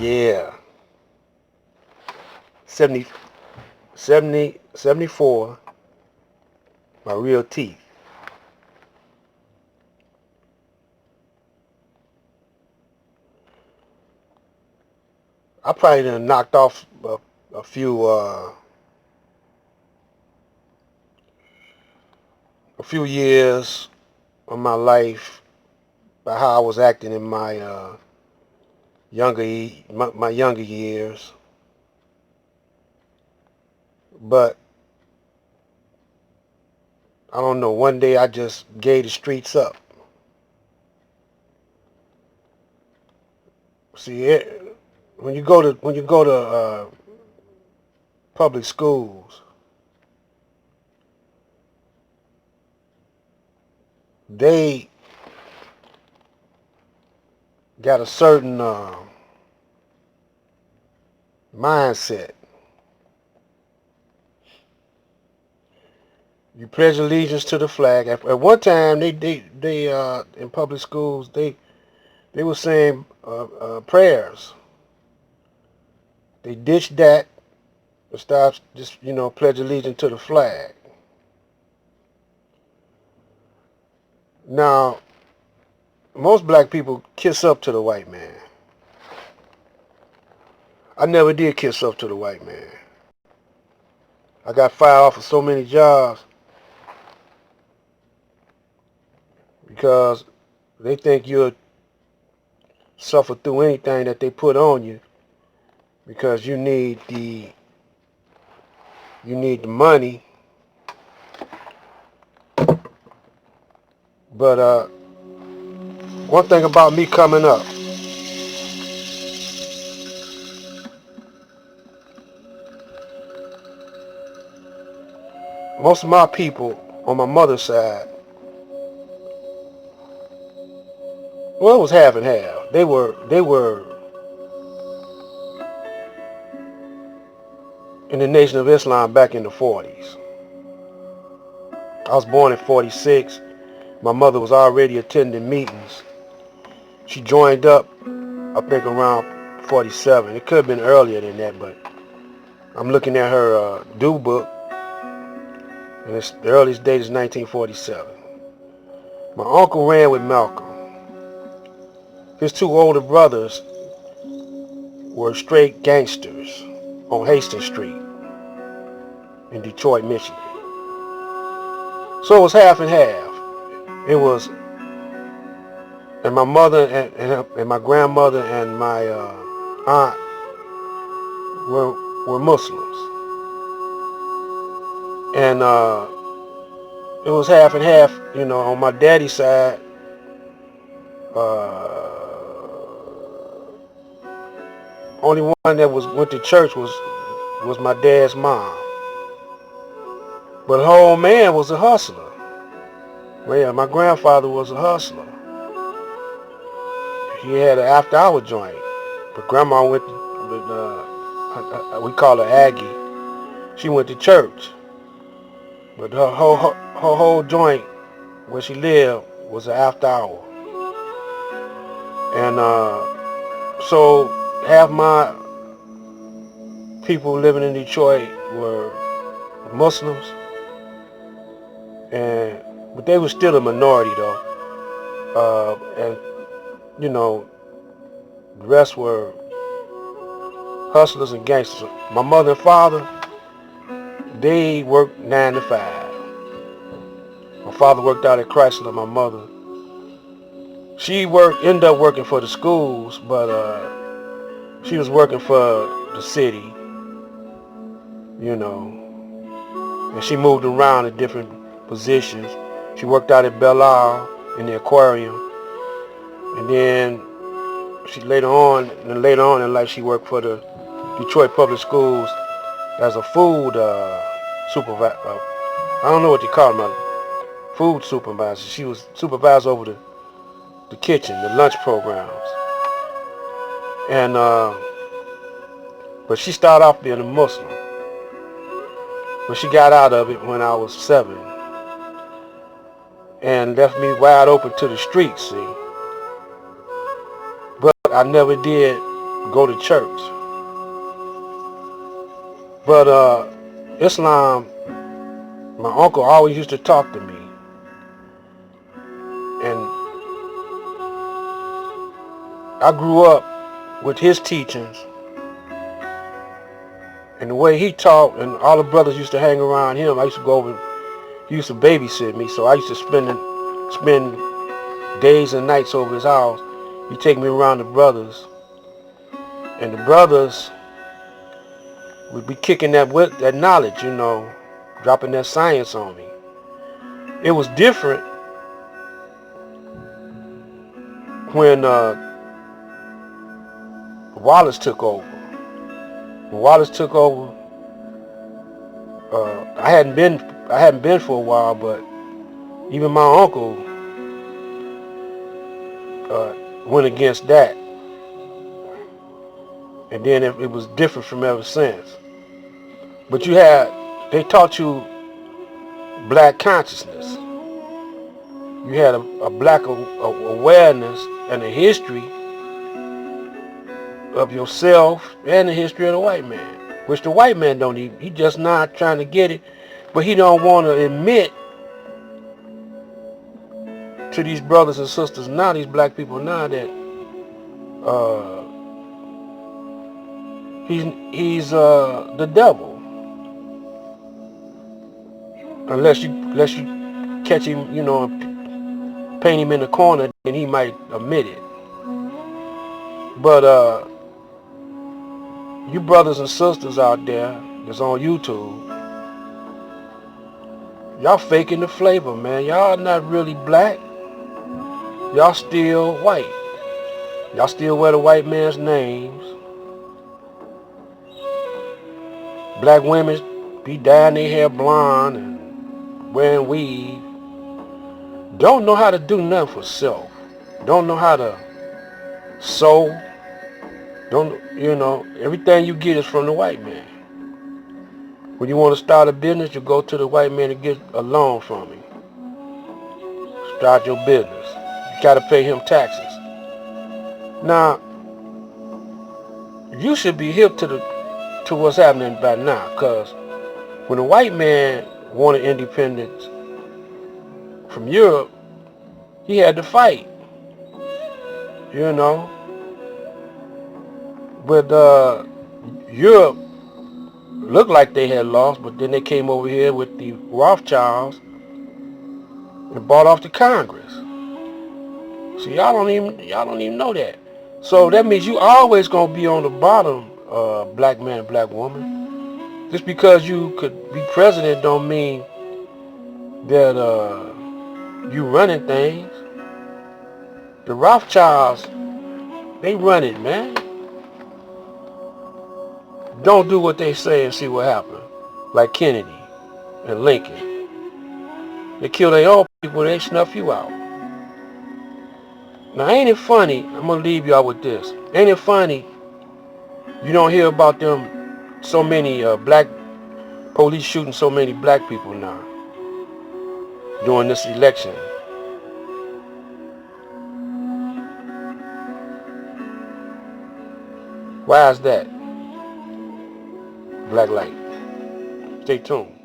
Yeah. 70, 70, 74. My real teeth. I probably done knocked off a few years of my life by how I was acting in my my younger years. But I don't know. One day I just gave the streets up. See, when you go to public schools, they got a certain mindset. You pledge allegiance to the flag. At one time, they in public schools they were saying prayers. They ditched that and started just pledge allegiance to the flag. Now, most black people kiss up to the white man. I never did kiss up to the white man. I got fired off of so many jobs because they think you'll suffer through anything that they put on you because you need the money. But one thing about me coming up, most of my people on my mother's side, well, it was half and half. They were in the Nation of Islam back in the 40s. I was born in 46. My mother was already attending meetings. She joined up, I think, around 47. It could have been earlier than that, but I'm looking at her due book, and the earliest date is 1947. My uncle ran with Malcolm. His two older brothers were straight gangsters on Hastings Street in Detroit, Michigan. So it was half and half. It was, and my mother and my grandmother and my aunt were Muslims, and it was half and half. On my daddy's side, only one that went to church was my dad's mom. But her old man was a hustler. Well, yeah, my grandfather was a hustler. He had an after-hour joint. But grandma went we call her Aggie. She went to church. But her whole joint where she lived was an after-hour. And so half my people living in Detroit were Muslims, but they were still a minority though. And the rest were hustlers and gangsters. My mother and father, they worked 9 to 5. My father worked out at Chrysler. My mother, she ended up working for the schools, but she was working for the city, and she moved around in different positions. She worked out at Belle Isle in the aquarium, and then later on in life, she worked for the Detroit Public Schools as a food supervisor. I don't know what they call them, food supervisor. She was supervised over the kitchen, the lunch programs, and but she started off being a Muslim, but she got out of it when I was 7 and left me wide open to the streets. See, but I never did go to church. But Islam, my uncle always used to talk to me. And I grew up with his teachings and the way he taught, and all the brothers used to hang around him. I used to go over, he used to babysit me, so I used to spend days and nights over his house. He'd take me around the brothers, and the brothers would be kicking that knowledge, dropping that science on me. It was different when Wallace took over. When Wallace took over, I hadn't been for a while, but even my uncle went against that, and then it was different from ever since. But they taught you black consciousness. You had a black awareness and a history of yourself and the history of the white man, which the white man don't even, he just not trying to get it, but he don't want to admit to these brothers and sisters now, these black people now, that he's the devil, unless you catch him, paint him in the corner, then he might admit it. But you brothers and sisters out there that's on YouTube, y'all faking the flavor, man. Y'all not really black. Y'all still white. Y'all still wear the white man's names. Black women be dyeing their hair blonde and wearing weave. Don't know how to do nothing for self. Don't know how to sew. Everything you get is from the white man. When you want to start a business, you go to the white man to get a loan from him. Start your business. You got to pay him taxes. Now, you should be hip to what's happening by now, because when the white man wanted independence from Europe, he had to fight, But Europe looked like they had lost, but then they came over here with the Rothschilds and bought off the Congress. See, y'all don't even know that. So that means you always gonna be on the bottom, black man, black woman. Just because you could be president don't mean that you running things. The Rothschilds, they run it, man. Don't do what they say and see what happens. Like Kennedy and Lincoln. They kill their own people, they snuff you out. Now, ain't it funny? I'm going to leave y'all with this. Ain't it funny you don't hear about them, so many black police shooting so many black people now during this election? Why is that? Black light. Stay tuned.